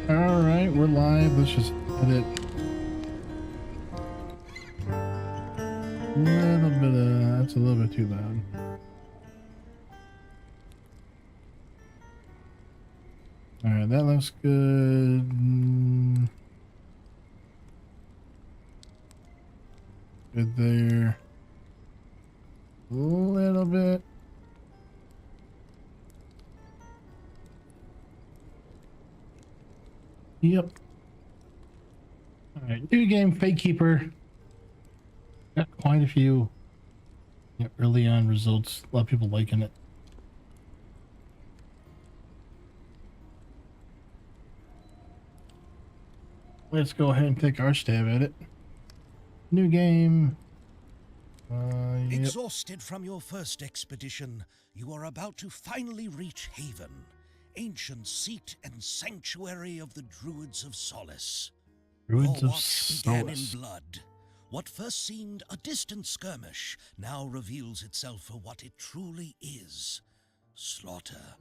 All right, we're live. Let's just edit a little bit of, that's a little bit too loud. All right, that looks good. Good there. A little bit. Yep. All right, new game, Fatekeeper. Got quite a few early on results. A lot of people liking it. Let's go ahead and take our stab at it. New game. Yep. Exhausted from your first expedition, you are about to finally reach Haven, ancient seat and sanctuary of the Druids of Solace. Druids Your of watch began in Solace. blood. What first seemed a distant skirmish now reveals itself for what it truly is: slaughter.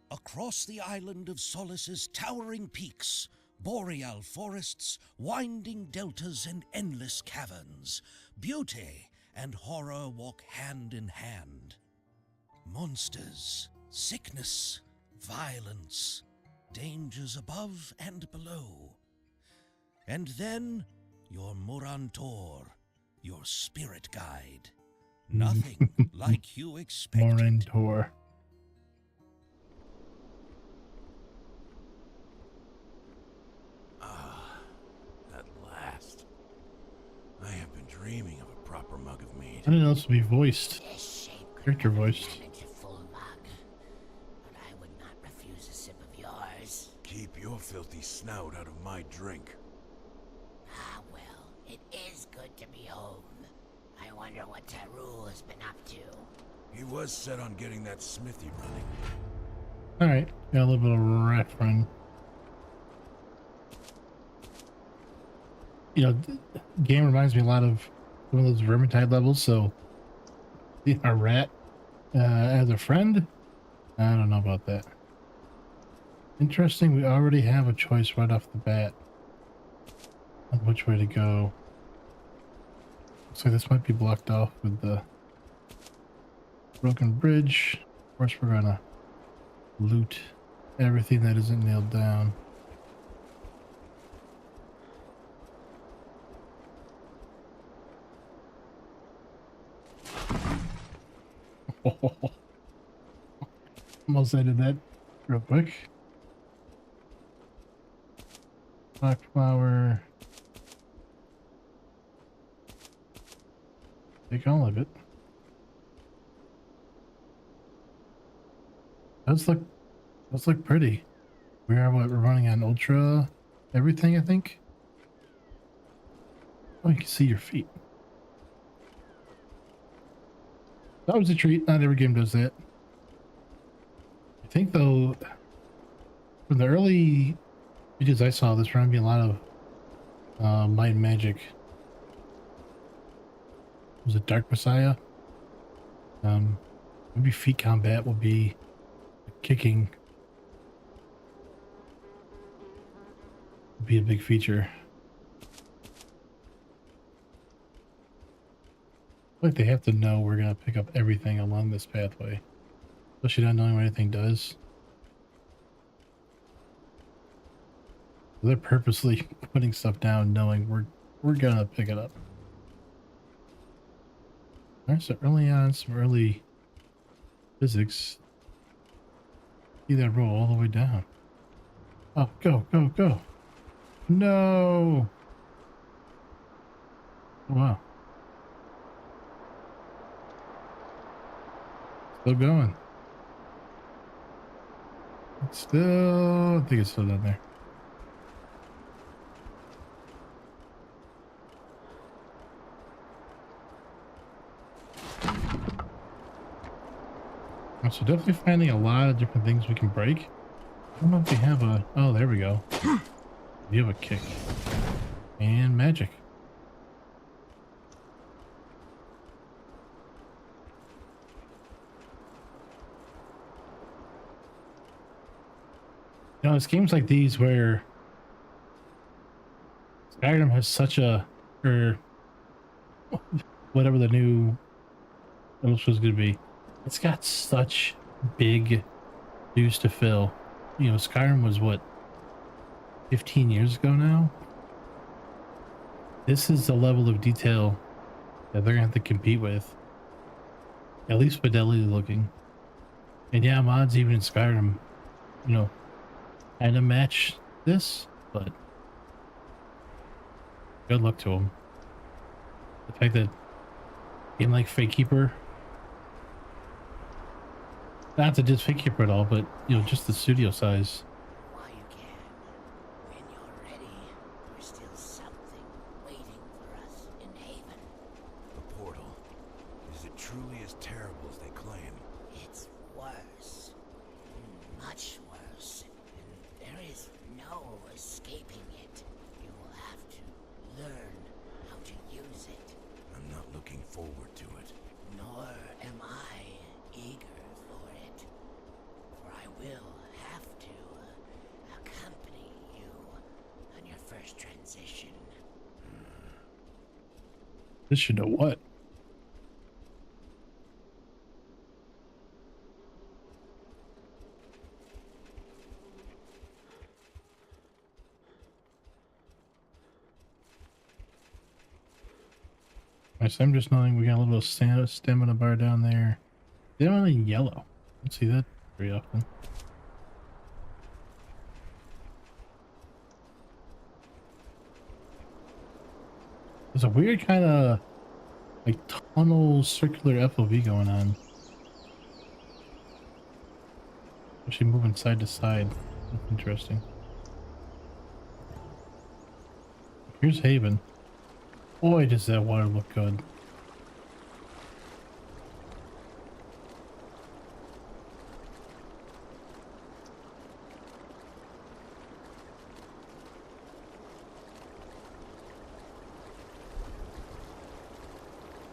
Across the island of Solace's towering peaks, boreal forests, winding deltas, and endless caverns, beauty and horror walk hand in hand. Monsters, sickness, violence, dangers above and below. And then your Morantor, your spirit guide. Nothing like you expected. Morantor. At last. I have been dreaming of a proper mug of mead. I didn't know this would be voiced. This shape could Character voiced. manage a full mug, but I would not refuse a sip of yours. Keep your filthy snout out of my drink. Ah, well, it is good to be home. I wonder what Tarul has been up to. He was set on getting that smithy running. All right, got a little bit of reference. You know, game reminds me a lot of some of those Vermintide levels. So, a rat as a friend, I don't know about that. Interesting. We already have a choice right off the bat on which way to go. Looks like this might be blocked off with the broken bridge. Of course, we're gonna loot everything that isn't nailed down. Almost ended that real quick. Black flower. Take all of it. Those look pretty. We're running on ultra everything, I think. Oh, you can see your feet. That was a treat. Not every game does that. I think though, from the early videos I saw, this reminded me a lot of Might and Magic. Was it Dark Messiah? Maybe feet combat will be kicking. Would be a big feature. Like they have to know we're gonna pick up everything along this pathway, especially not knowing what anything does. They're purposely putting stuff down, knowing we're gonna pick it up. All right, so early on, some early physics. See that roll all the way down. Oh, go, go, go! No! Oh, wow. Still going. It's still, I think it's still down there. So definitely finding a lot of different things we can break. I don't know if we have a, oh, there we go. We have a kick. And magic. You know, it's games like these where Skyrim has such a, or whatever the new was going to be, it's got such big shoes to fill. You know, Skyrim was what, 15 years ago now? This is the level of detail that they're gonna have to compete with. At least fidelity looking. And yeah, mods even in Skyrim, you know, kind of match this, but good luck to them. The fact that game like Fatekeeper, not to just Fatekeeper at all, but you know, just the studio size. While you can, when you're ready, there's still something waiting for us in Haven. The portal. Is it truly as terrible as they claim? It's worse. Much worse. And there is no escaping it. You will have to learn how to use it. I'm not looking forward to it. Nor am I eager for it. For I will have to accompany you on your first transition. This should know what. So I'm just knowing we got a little stamina bar down there. They don't really yellow. I don't see that very often. There's a weird kind of like tunnel circular FOV going on. Actually moving side to side. That's interesting. Here's Haven. Boy, does that water look good.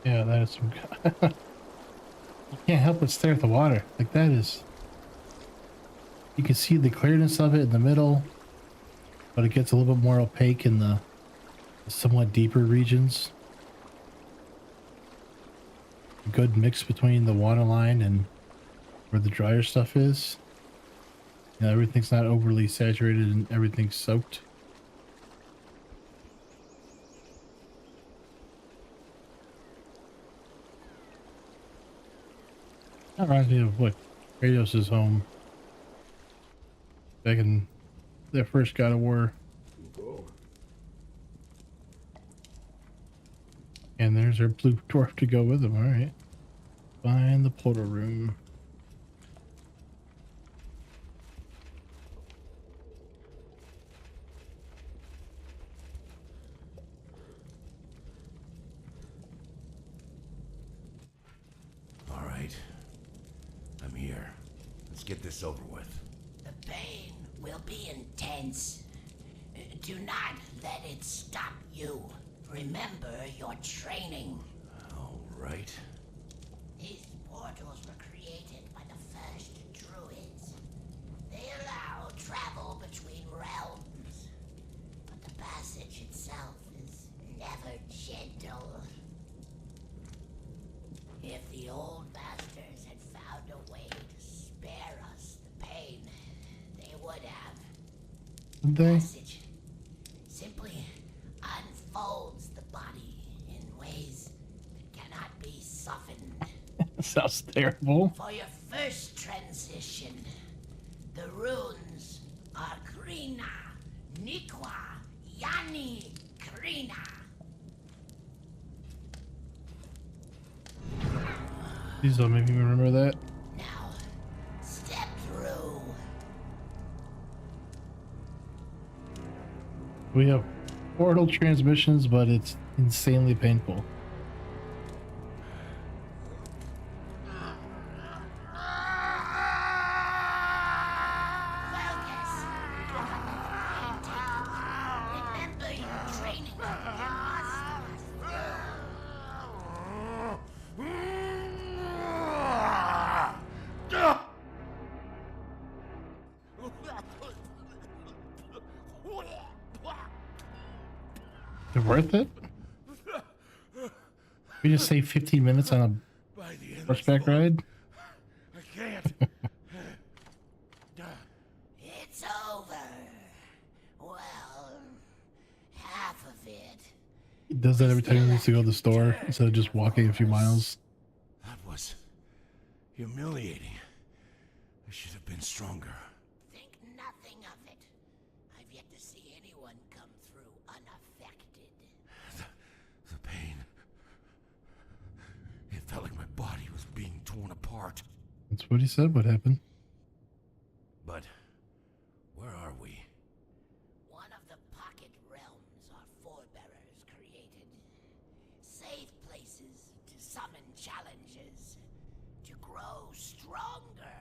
Yeah, that is some... You can't help but stare at the water. Like, that is... You can see the clearness of it in the middle, but it gets a little bit more opaque in the somewhat deeper regions. A good mix between the water line and where the drier stuff is. You know, everything's not overly saturated and everything's soaked. That reminds me of what Kratos' home back in their first God of War. And there's our blue dwarf to go with him. All right. Find the portal room. All right. I'm here. Let's get this over with. The pain will be intense. Do not let it stop you. Remember your training. All right. These portals were created by the first druids. They allow travel between realms, but the passage itself is never gentle. If the old masters had found a way to spare us the pain, they would have. Did they? Passage simply unfolds the body in ways that cannot be softened. Sounds terrible. For your first transition, the runes are Krina, Nikwa, Yani, Krina. Please don't make me remember that. Now, step through. We have portal transmissions, but it's insanely painful. Focus. Remember your training. Is it worth it? We just save 15 minutes on By the a end horseback ride? I can't. It's over. Well, half of it. He does that every time he needs to go to the store instead of just walking a few miles. That was humiliating. I should have been stronger. Think nothing of it. I've yet to see anyone come through unaffected. The pain. It felt like my body was being torn apart. That's what he said would happen. But where are we? One of the pocket realms our forebearers created. Safe places to summon challenges. To grow stronger.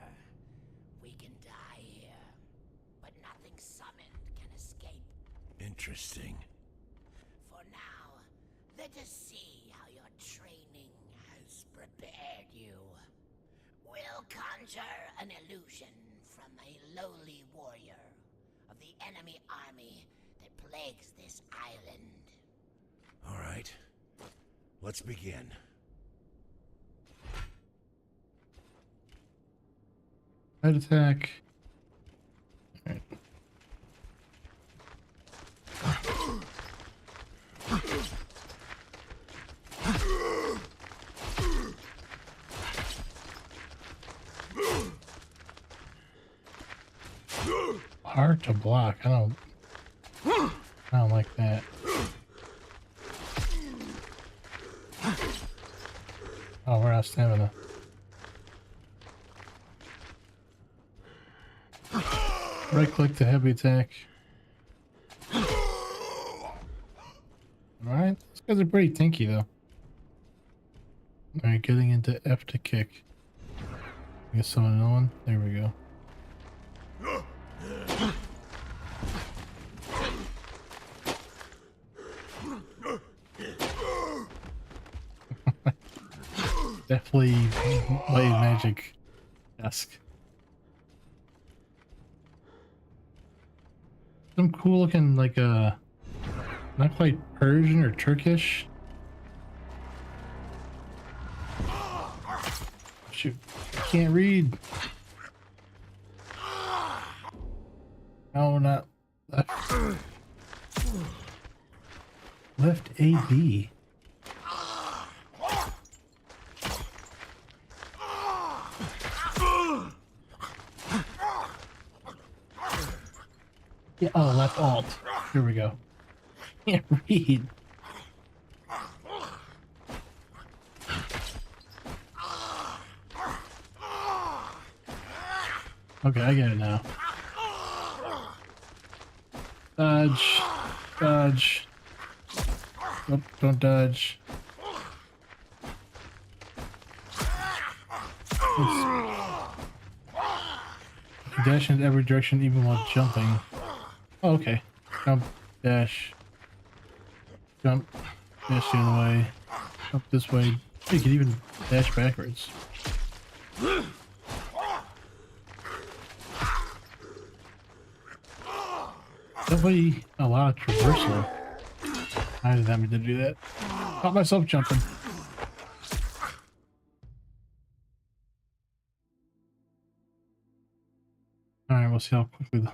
We can die here, but nothing summoned can escape. Interesting. For now, let us see how your training has prepared you. We'll conjure an illusion from a lowly warrior of the enemy army that plagues this island. All right. Let's begin. Head attack. Alright. Hard to block. I don't like that. Oh, we're out of stamina. Right click to heavy attack. Alright, these guys are pretty tanky though. Alright, getting into F to kick. I guess summon another one. There we go. Definitely Blade Magic-esque. Some cool looking, like not quite Persian or Turkish. Shoot, I can't read. No, not left. Left AB. Yeah, oh, left alt. Here we go. Can't read. Okay, I get it now. Dodge. Dodge. Nope, don't dodge. Dash in every direction even while jumping. Oh, okay. Jump, dash. Jump, dash the other way. Up this way. You can even dash backwards. Definitely a lot of traversal. I didn't have me to do that. Caught myself jumping. Alright, we'll see how quickly the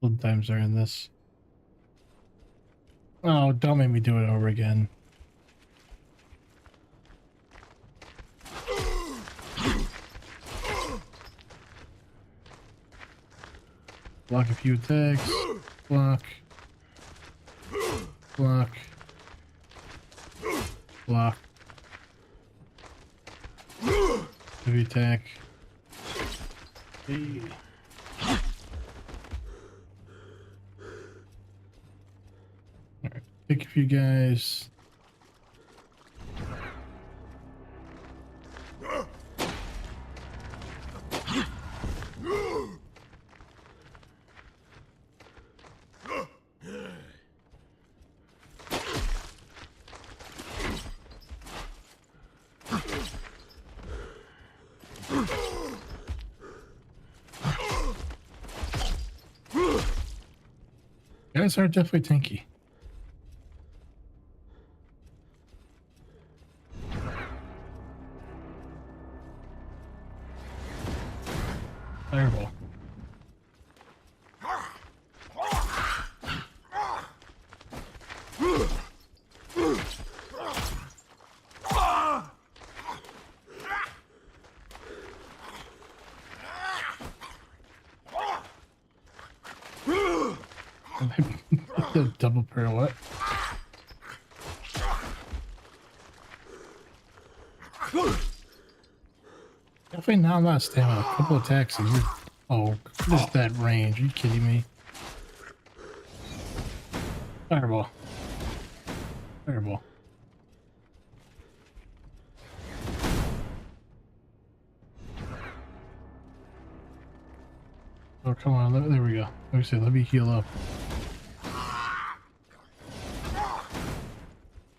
load times are in this. Oh, don't make me do it over again. Block a few attacks. Block. Block. Block. Heavy attack. Hey. Alright, pick a few guys. Guys are definitely tanky. The double pirouette. Definitely not a lot of stamina. A couple attacks and you're... Oh, what is that range? Are you kidding me? Fireball. Fireball. Oh, come on. There we go. Let me see. Let me heal up.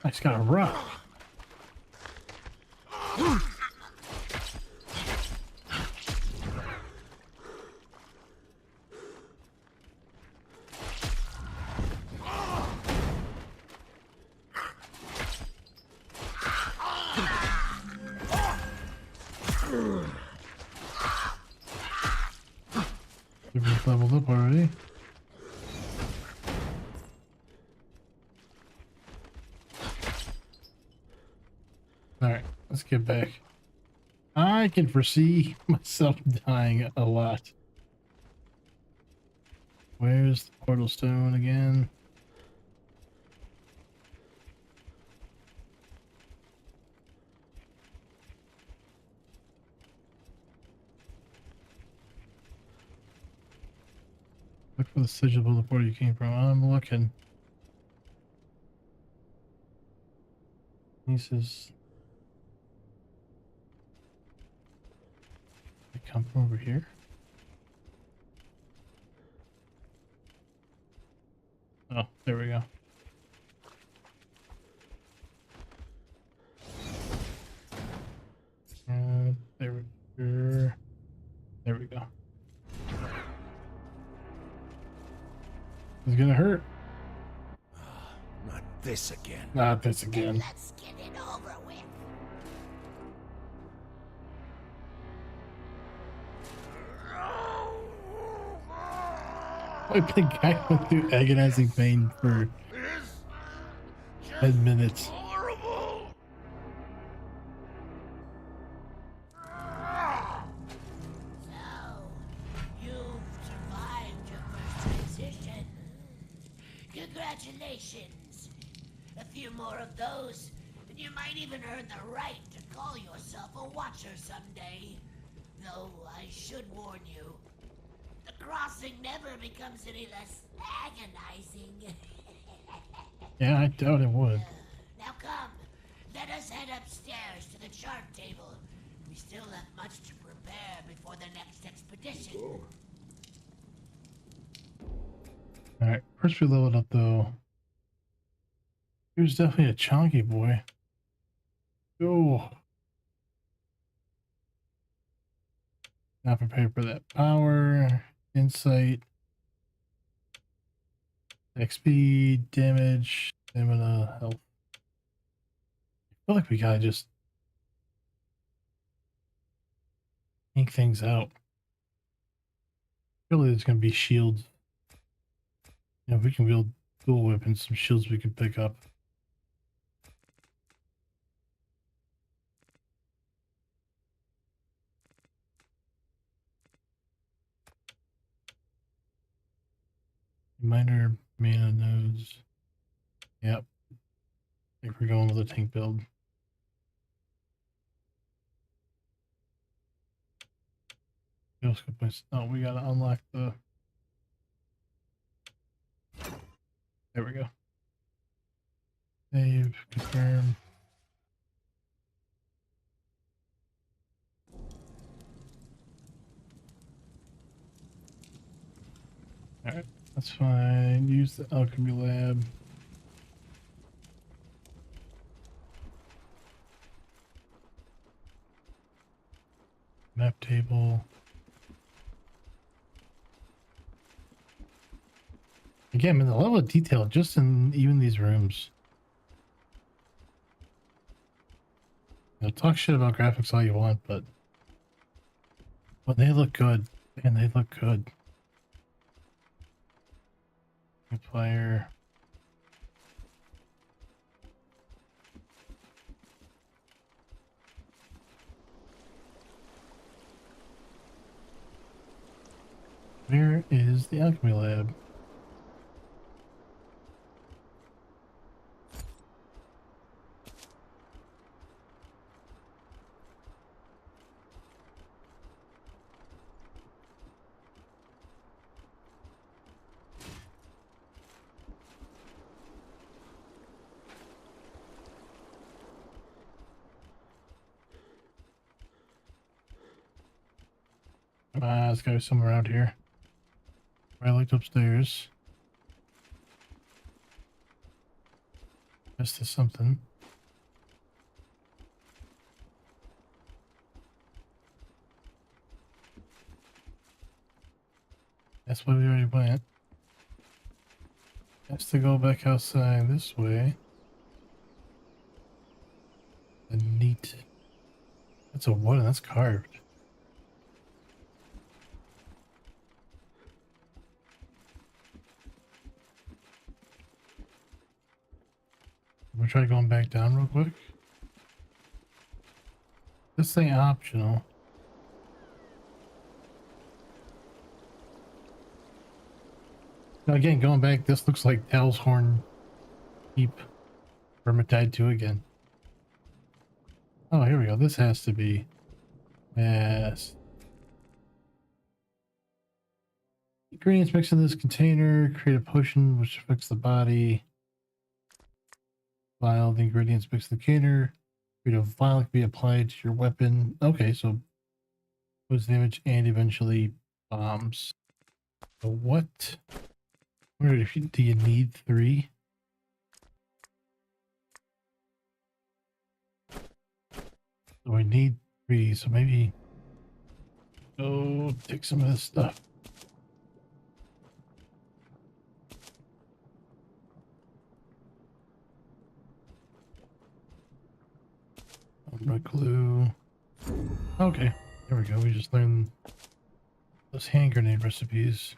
I just got a rock. We've leveled up already. Alright, let's get back. I can foresee myself dying a lot. Where's the portal stone again? Look for the sigil of the portal you came from. I'm looking. Pieces. They come from over here. Oh, there we go. There we go. There we go. It's gonna hurt. Not this again. Not this again. Let's get it over with. Like the guy went through agonizing pain for 10 minutes. Horrible. So, you've survived your first transition. Congratulations. A few more of those, and you might even earn the right to call yourself a Watcher someday. Though I should warn you, the crossing never becomes any less agonizing. Yeah, I doubt it would. Now come, let us head upstairs to the chart table. We still have much to prepare before the next expedition. Alright, first we leveled up though. He was definitely a chunky boy. Oh. Not prepared for that power, insight, XP, damage, stamina, health. I feel like we gotta just ink things out. Really, there's gonna be shields. You know, if we can wield dual weapons, some shields we can pick up. Minor mana nodes. Yep. I think we're going with a tank build. Oh, we gotta unlock the... There we go. Save, confirm. Alright, that's fine. Use the alchemy lab. Map table. Again, man, the level of detail just in even these rooms. You know, talk shit about graphics all you want, but when they look good, and they look good. Fire. Where is the alchemy lab? There's gotta be somewhere around here. I looked upstairs. Guess there's something. That's why we already went. Has to go back outside this way. A neat. That's a wood and that's carved. We'll try going back down real quick. This ain't optional. Now again, going back, this looks like Tal's Horn Keep Vermintide 2 again. Oh, here we go. This has to be. Yes. Ingredients mixed in this container. Create a potion which affects the body. Vial. The ingredients mixed in the container. Create a vial that can be applied to your weapon. Okay, so puts damage and eventually bombs. So what? Where do you need 3? So I need 3, so maybe go take some of this stuff. Red glue. Okay, there we go. We just learned those hand grenade recipes.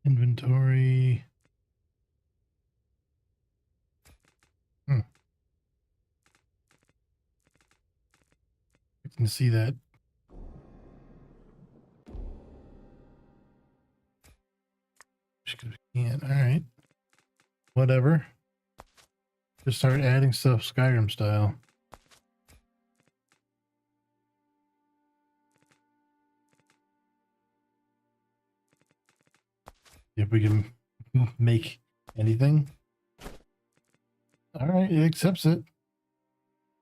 Inventory. I can see that. Just 'cause we can't. All right. Whatever. Just start adding stuff Skyrim style. If we can make anything. All right, it accepts it.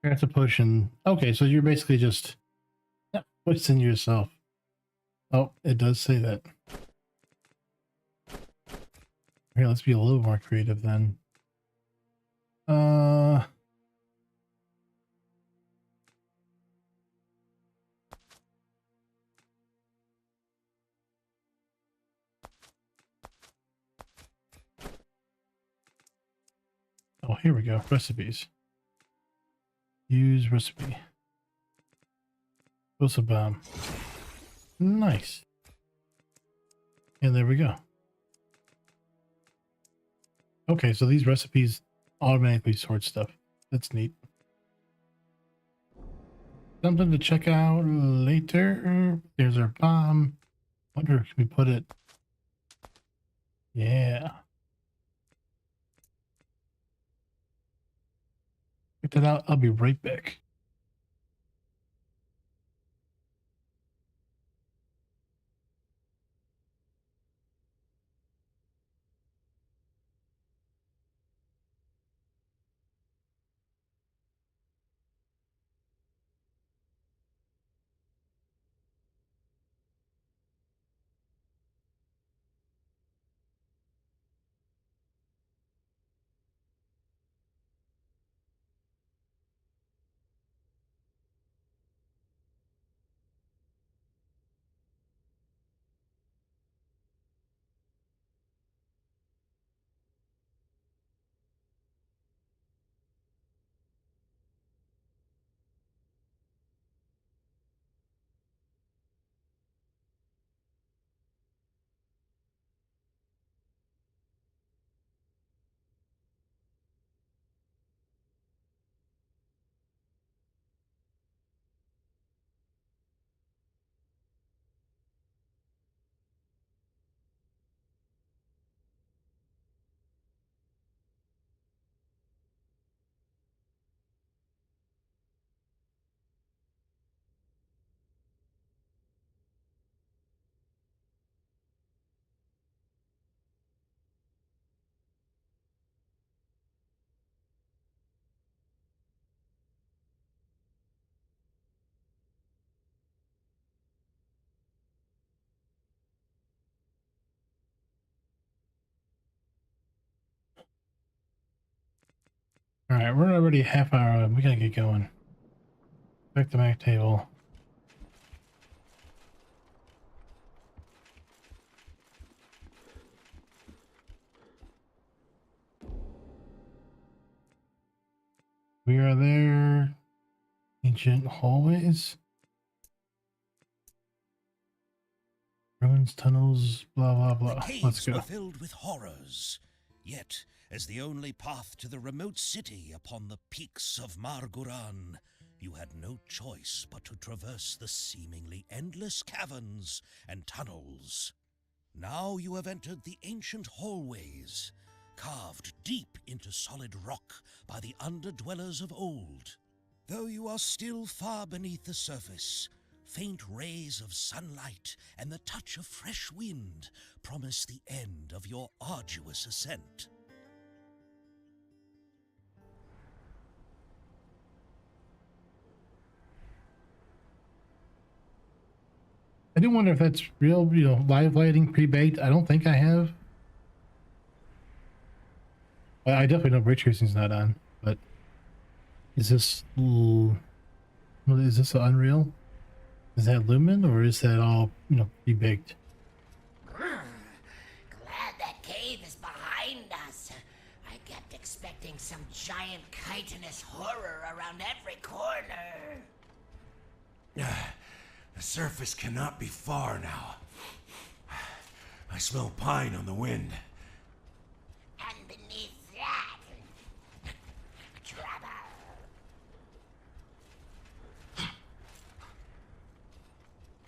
Craft a potion. Okay, so you're basically just what's in yourself. Oh, it does say that. Here, let's be a little more creative then. Oh, here we go. Recipes. Use recipe. Explosive bomb. Nice. And there we go. Okay, so these recipes automatically sort stuff. That's neat. Something to check out later. There's our bomb. Wonder, can we put it? Yeah. Check that out. I'll be right back. All right, we're already a half hour in. We gotta get going. Back to Mac table. We are there. Ancient hallways. Ruins, tunnels, blah, blah, blah. The Let's caves go. were filled with horrors. Yet, as the only path to the remote city upon the peaks of Marguran, you had no choice but to traverse the seemingly endless caverns and tunnels. Now you have entered the ancient hallways, carved deep into solid rock by the underdwellers of old. Though you are still far beneath the surface, faint rays of sunlight and the touch of fresh wind promise the end of your arduous ascent. I do wonder if that's real, live lighting pre-baked. I don't think I have. I definitely know ray tracing's not on, but is this Unreal? Is that Lumen or is that all pre-baked? Glad that cave is behind us. I kept expecting some giant chitinous horror around every corner. The surface cannot be far now. I smell pine on the wind. And beneath that, trouble.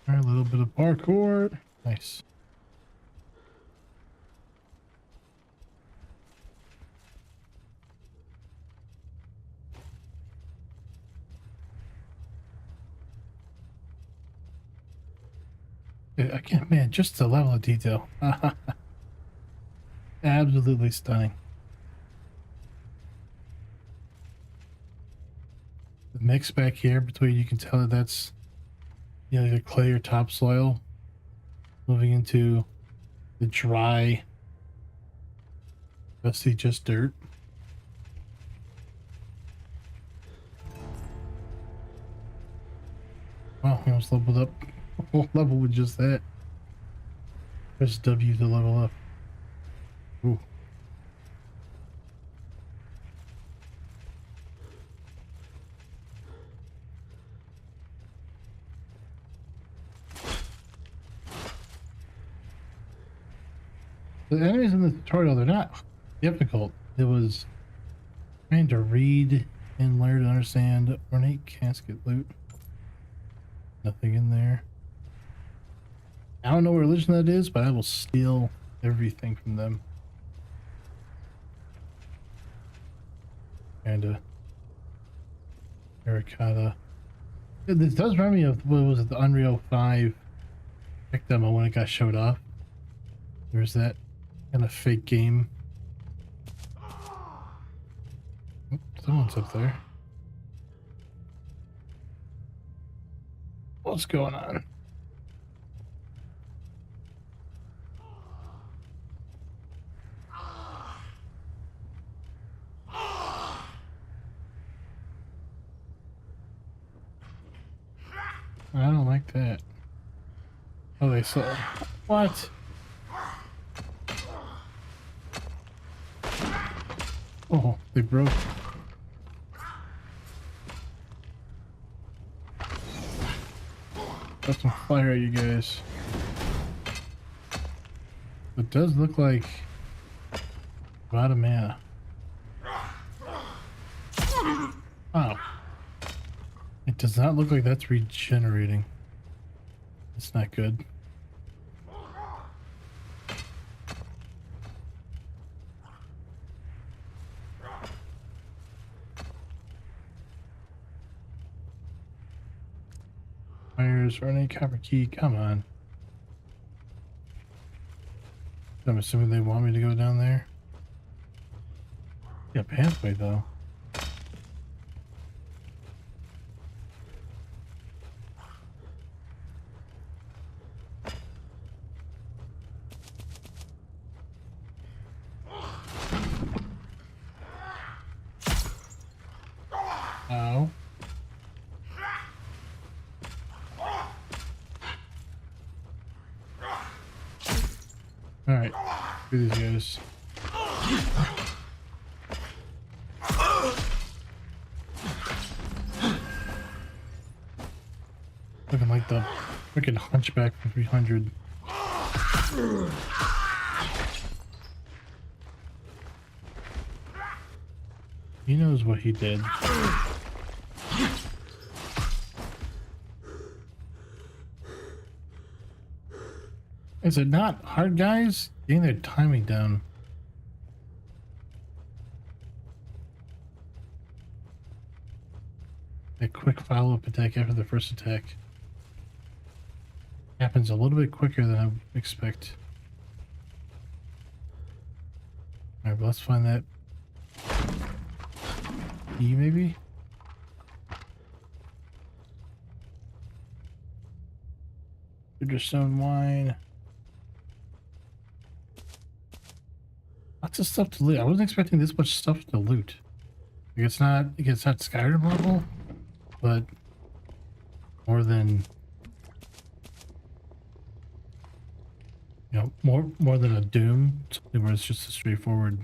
All right, a little bit of parkour. Nice. I can't, man, just the level of detail. Absolutely stunning. The mix back here between, you can tell that that's, the clay or topsoil moving into the dry, dusty, just dirt. Wow, we almost leveled up a whole level with just that. Press W to level up. Ooh. The enemies in the tutorial, they're not difficult. It was trying to read and learn to understand ornate casket loot. Nothing in there. I don't know what religion that is, but I will steal everything from them. And terracotta. This does remind me of, what was it, the Unreal 5 tech demo when it got showed off. There's that kind of fake game. Oh, someone's up there. What's going on? I don't like that. Oh, they saw. What? Oh, they broke. Got some fire at you guys. It does look like a lot of mana. Oh. It does not look like that's regenerating. It's not good. Fires, running copper key, come on. I'm assuming they want me to go down there. Yeah, pathway though. Ow. Alright. Do these guys. Looking like the freaking hunchback from 300. He knows what he did. Is it not hard, guys? Getting their timing down. A quick follow-up attack after the first attack happens a little bit quicker than I would expect. Alright, well, let's find that key, maybe? Stone wine. Lots of stuff to loot. I wasn't expecting this much stuff to loot. Like, it's not Skyrim level, but more than, you know, more than a Doom, something where it's just a straightforward.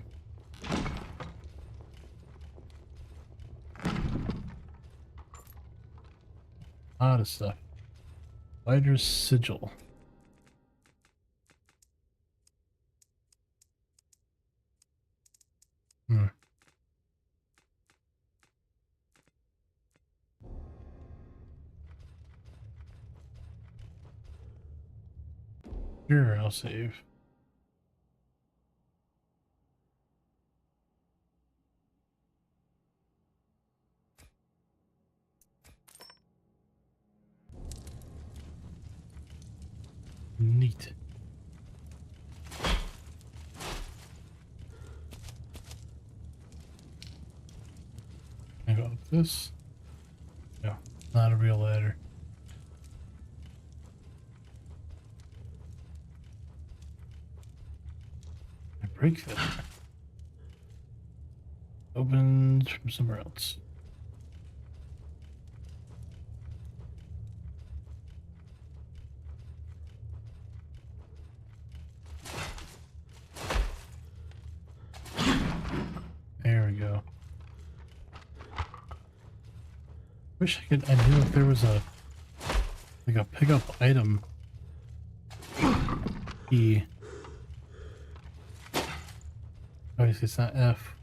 A lot of stuff. Spider's sigil. Sure, I'll save. Neat. I go up this. No, not a real ladder. I break that. Opens from somewhere else. There we go. Wish I knew if there was a pickup item key. Obviously it's not F.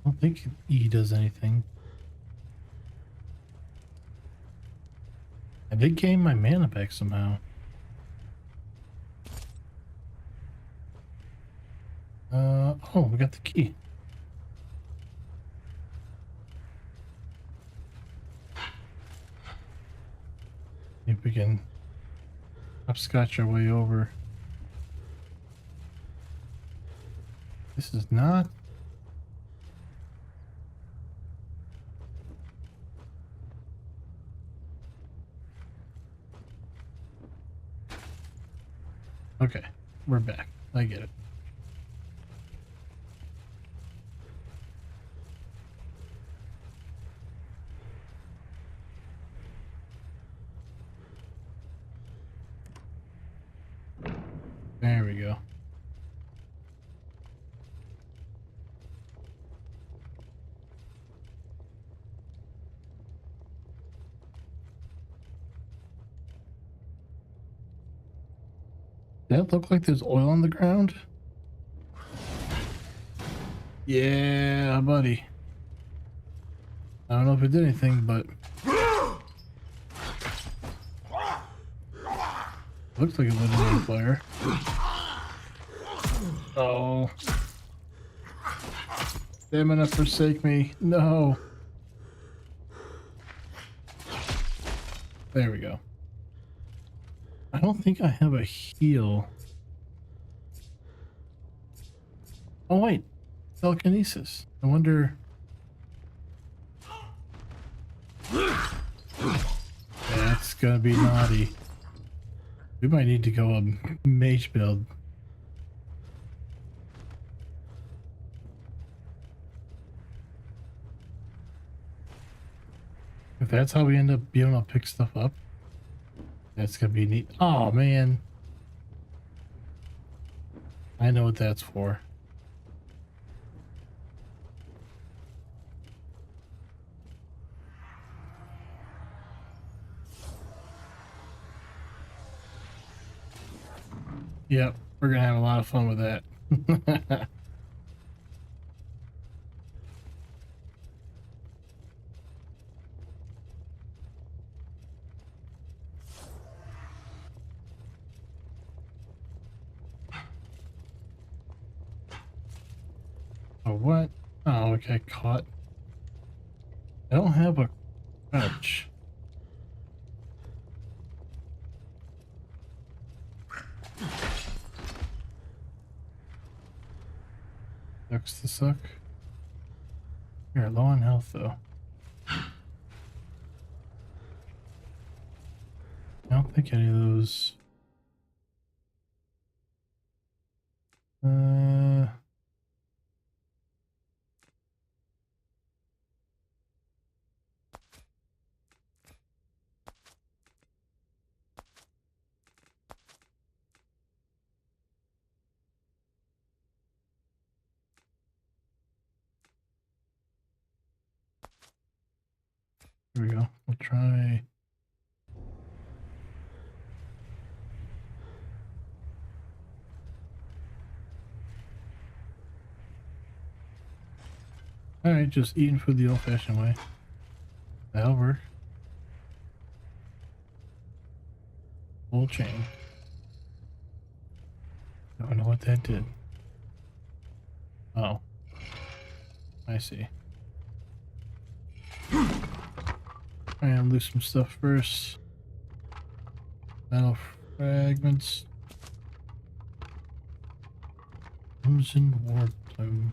I don't think E does anything. I did gain my mana back somehow. Oh, we got the key. See if we can hopscotch our way over. This is not. Okay, we're back. I get it. There we go. Does that look like there's oil on the ground? Yeah, buddy. I don't know if it did anything, but looks like it lit on fire. Oh. Stamina forsake me. No. There we go. I don't think I have a heal. Oh wait, telekinesis. I wonder. That's gonna be naughty. We might need to go a mage build. If that's how we end up being able to pick stuff up, that's gonna be neat. Oh man, I know what that's for. Yep, we're gonna have a lot of fun with that. Oh, what? Oh, okay, caught. I don't have a crutch. Sucks to suck. You're low on health, though. I don't think any of those. Here we go. We'll try. Alright, just eating food the old-fashioned way. That'll work. Full chain. Don't know what that did. Oh. I see. And lose some stuff first. Metal fragments. Crimson Ward Plume.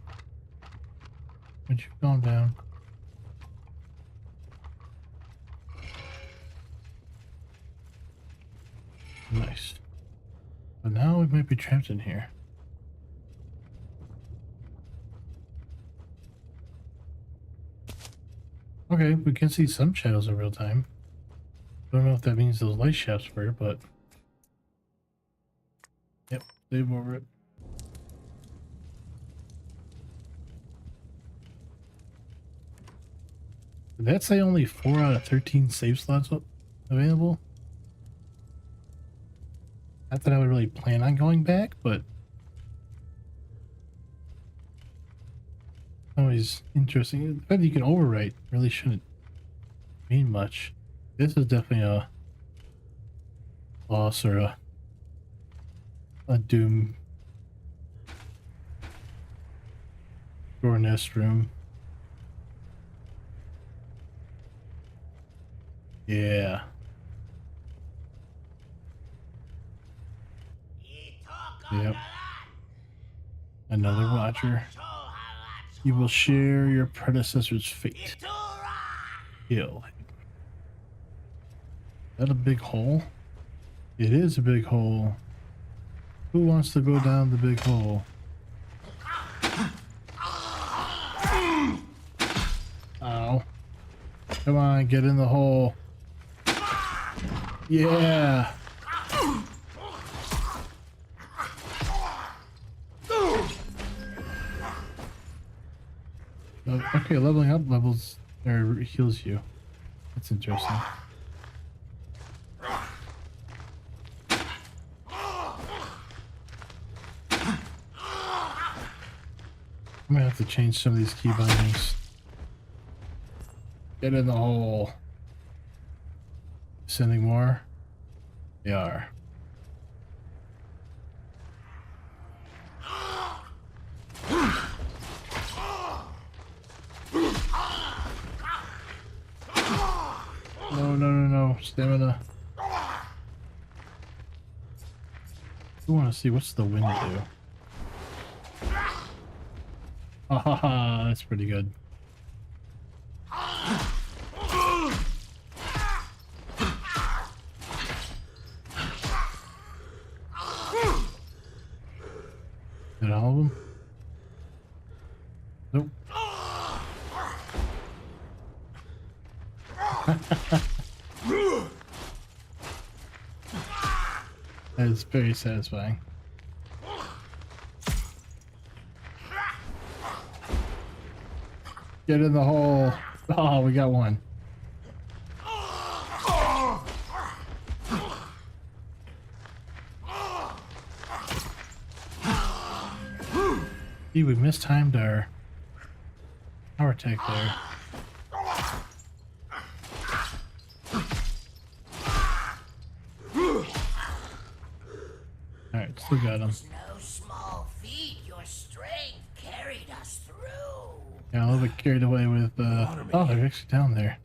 Would you calm down? Nice. But now we might be trapped in here. Okay, we can see some shadows in real time. Don't know if that means those light shafts were, but... Yep, save over it. Did that say only 4 out of 13 save slots available? Not that I would really plan on going back, but... Always interesting. The fact that you can overwrite really shouldn't mean much. This is definitely a boss or a Doom door nest room. Yeah. Yep. Another watcher. You will share your predecessor's fate. Kill. Is that a big hole? It is a big hole. Who wants to go down the big hole? Ow. Come on, get in the hole. Yeah. Okay, leveling up levels or heals you. That's interesting. I'm gonna have to change some of these key bindings. Get in the hole. Sending more? They are. No. Stamina. I want to see what's the wind do. Ha ha ha, that's pretty good. Did all of them? Nope. That is very satisfying. Get in the hole. Oh, we got one. See, we mistimed our power attack there. Alright, still got him. No small feat, your strength carried us through. Yeah, a little bit carried away with, oh, they're actually down there.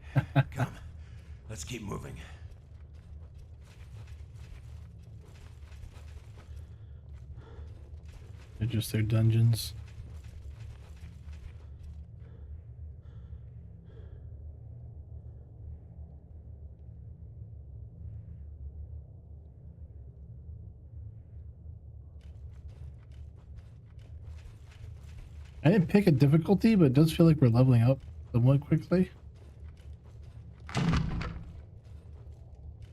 Come, let's keep moving. They're just their dungeons. I didn't pick a difficulty, but it does feel like we're leveling up somewhat quickly.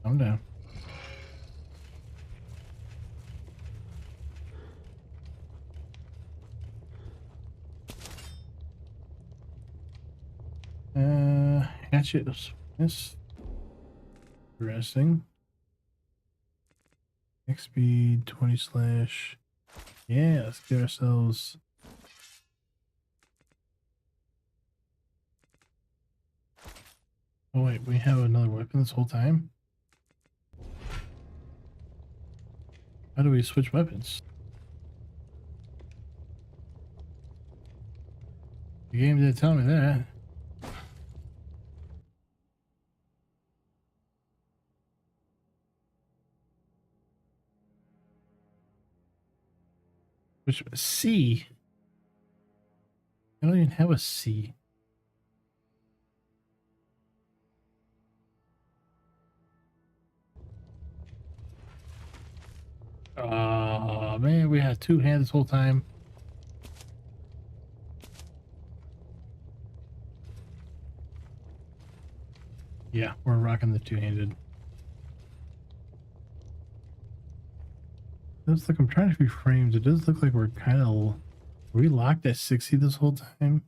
Calm down. Hatchet of swiftness. Interesting. Next speed 20 slash. Yeah, let's get ourselves. Oh wait, we have another weapon this whole time? How do we switch weapons? The game didn't tell me that. Which C? I don't even have a C. Oh man, we had two hands this whole time. Yeah, we're rocking the two-handed. Looks like I'm trying to be frames. It does look like we're kind of locked at 60 this whole time.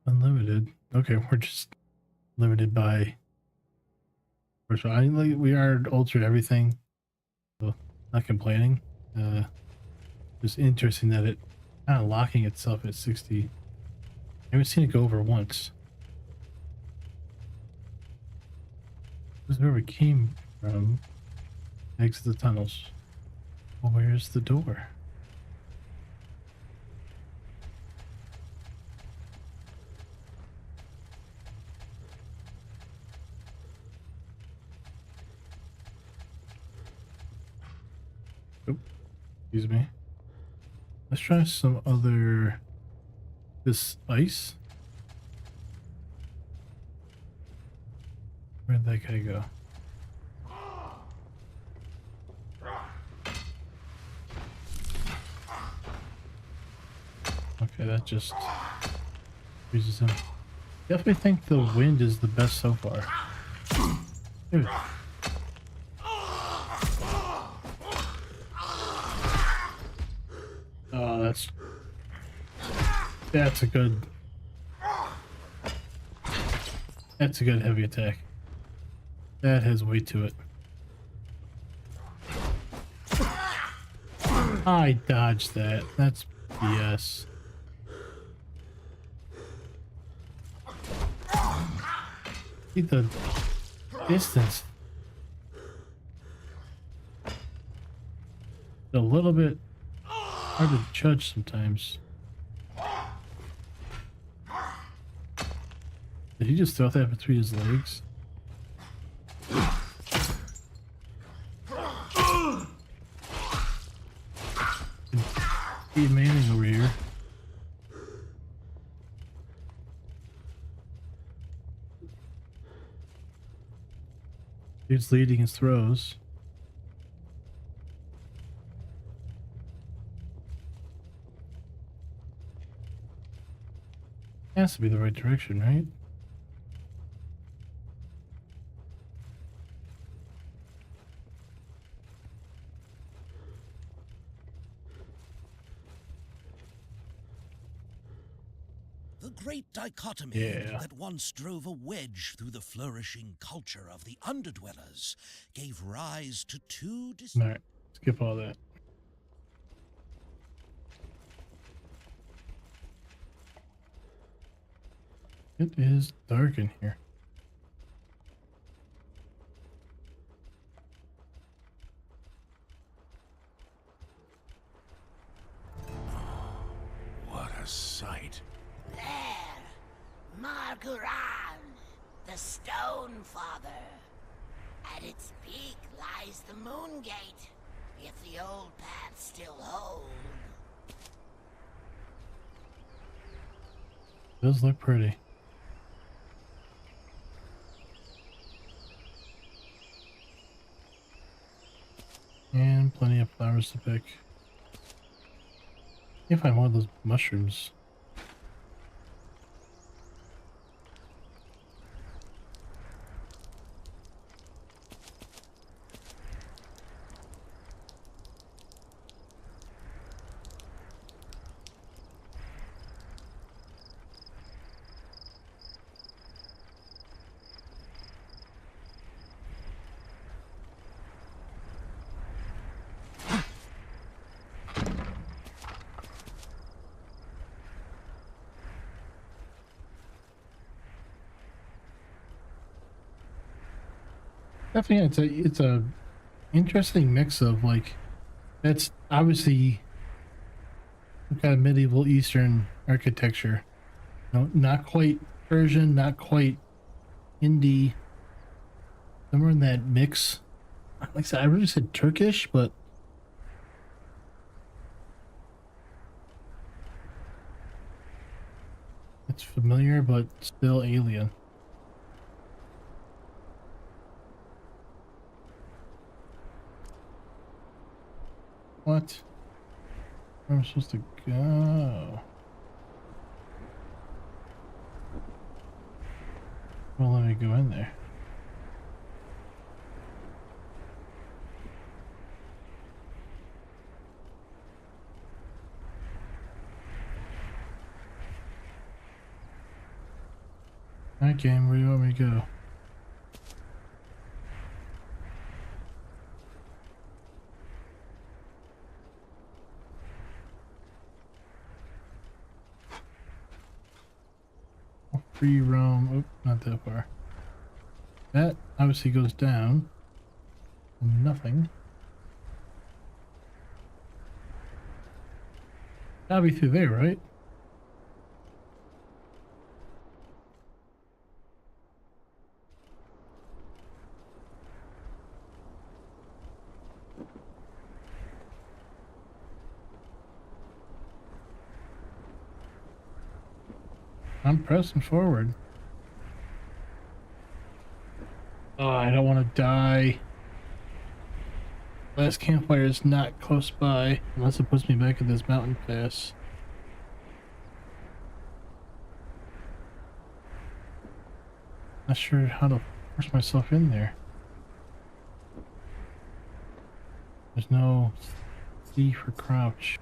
Unlimited. Okay, we're just limited by. I like we are ultra everything, so not complaining. Just interesting that it kind of locking itself at 60. I haven't seen it go over once. This is where we came from. Exit the tunnels. Well, where's the door? Oh, excuse me. Let's try some other. This ice. Where'd that guy go? Okay, that just freezes him. Definitely think the wind is the best so far. Dude. Oh, that's a good. That's a good heavy attack. That has weight to it. I dodged that. That's BS. See the distance. It's a little bit hard to judge sometimes. Did he just throw that between his legs? He's manning over here. Dude's leading his throws. Has to be the right direction, right? The great dichotomy Yeah. that once drove a wedge through the flourishing culture of the underdwellers gave rise to two Alright, skip all that. It is dark in here. What a sight. There, Marguran, the Stone Father. At its peak lies the Moon Gate, if the old paths still hold. Does look pretty. And plenty of flowers to pick. If I want those mushrooms. Definitely, it's a interesting mix of like, that's obviously some kind of medieval Eastern architecture. No, not quite Persian, not quite Hindi. Somewhere in that mix. Like I said, I really said Turkish, but it's familiar, but still alien. What? Where am I supposed to go? Well, let me go in there. Alright, game, where do you want me to go? Free roam. Oh, not that far. That obviously goes down. Nothing. Gotta be through there, right? I'm pressing forward. Oh, I don't want to die. Last campfire is not close by, unless it puts me back at this mountain pass. Not sure how to force myself in there. There's no C for crouch.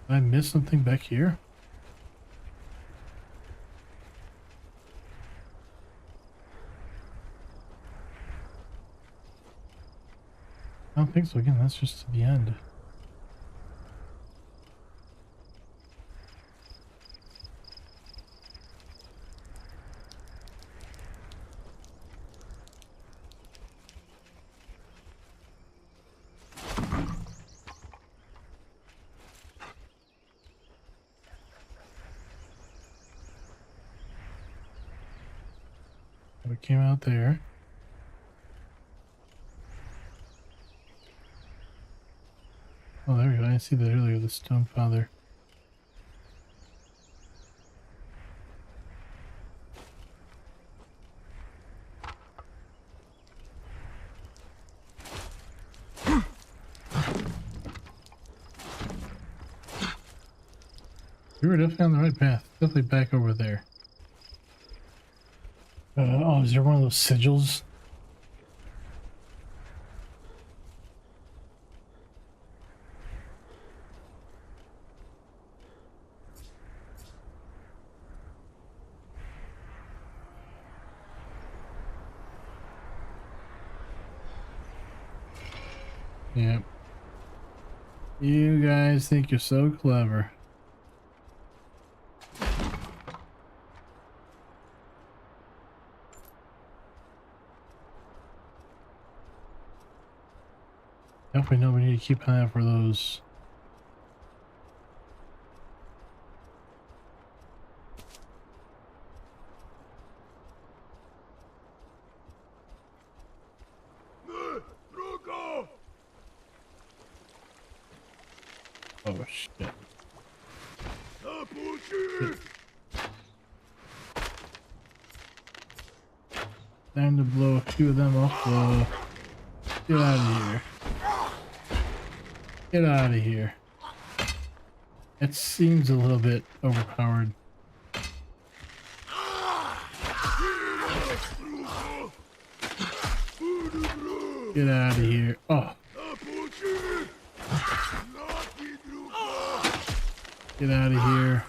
Did I miss something back here? I don't think so. Again, that's just to the end. We came out there. Oh, there we go. I didn't see that earlier, the Stone Father. We were definitely on the right path. Definitely back over there. Oh, is there one of those sigils? Yep. You guys think you're so clever. Definitely know we need to keep an eye out for those. Oh shit. Time to blow a few of them off the... Get out of here. Get out of here. It seems a little bit overpowered. Get out of here. Oh. Get out of here.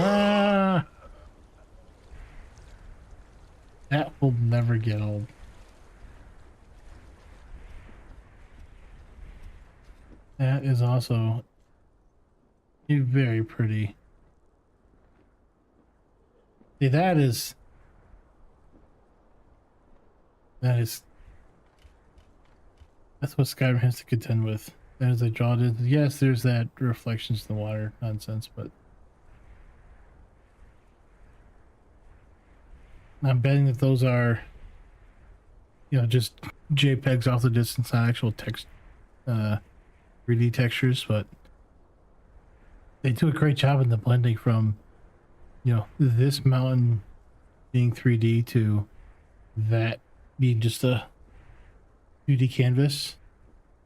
Ah, that will never get old. That is also a very pretty. See, that's what Skyrim has to contend with. As I draw it, yes, there's that reflections in the water nonsense, but I'm betting that those are, just JPEGs off the distance, not actual text, 3D textures, but they do a great job in the blending from, this mountain being 3D to that being just a 2D canvas.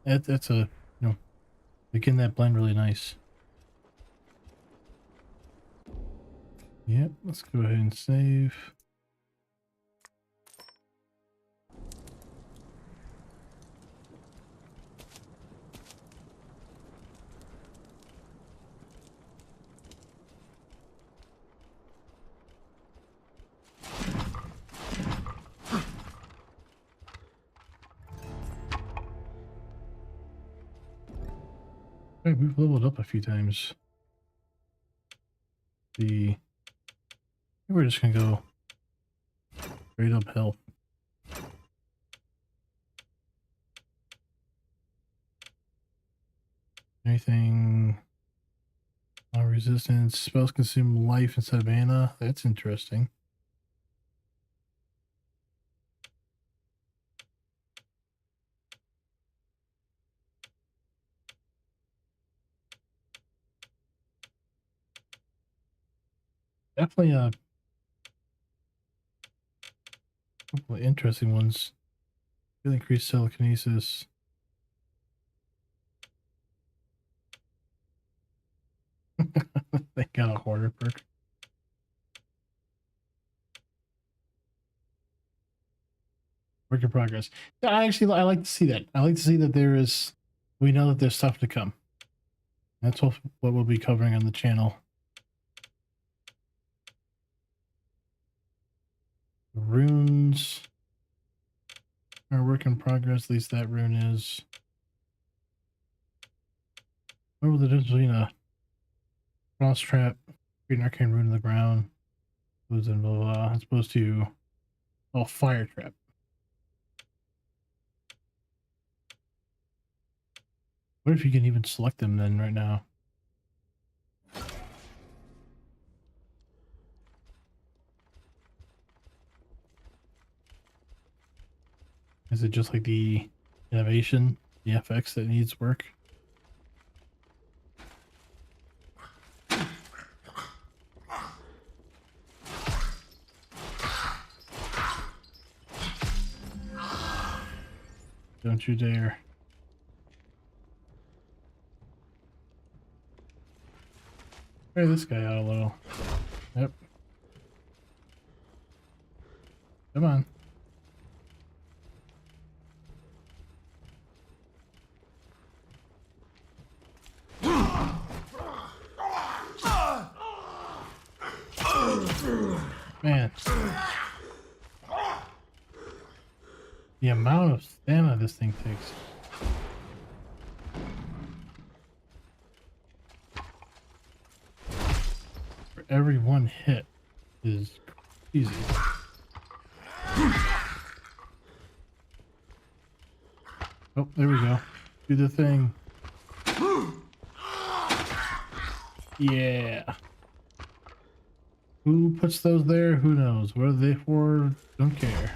That's a, making that blend really nice. Yep, let's go ahead and save. Right, we've leveled up a few times. We're just gonna go straight uphill. Anything? Resistance. Spells consume life instead of mana. That's interesting. Definitely a couple of interesting ones. Really increased telekinesis. They got a hoarder perk. Work in progress. Yeah, I like to see that. I like to see that we know that there's stuff to come. That's what we'll be covering on the channel. Runes are work in progress. At least that rune is. What was the difference between a frost trap, create an arcane rune in the ground, goes in blah, blah, blah, as opposed to fire trap. What if you can even select them then right now? Is it just like the innovation, the FX that needs work? Don't you dare. Try this guy out a little. Yep. Come on. Man. The amount of stamina this thing takes. For every one hit is easy. Oh, there we go. Do the thing. Yeah. Who puts those there? Who knows? What are they for? Don't care.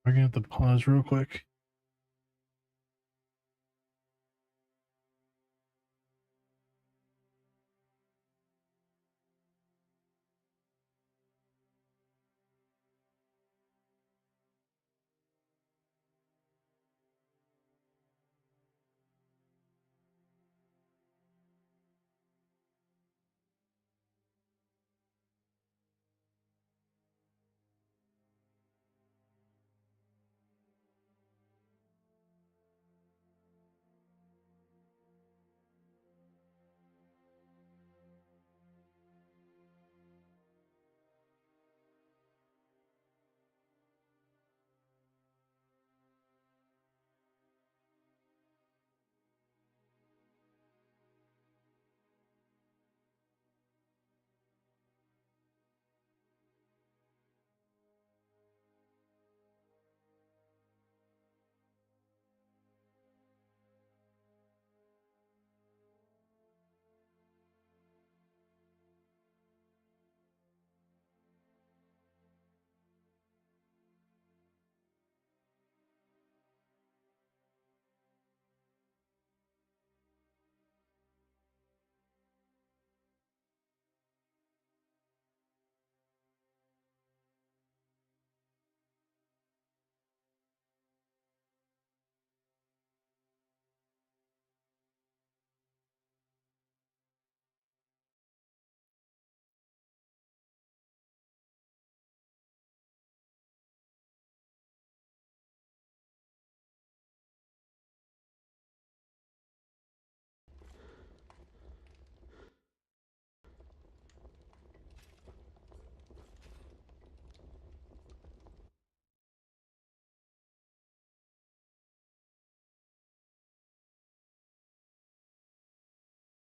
We're gonna have to pause real quick.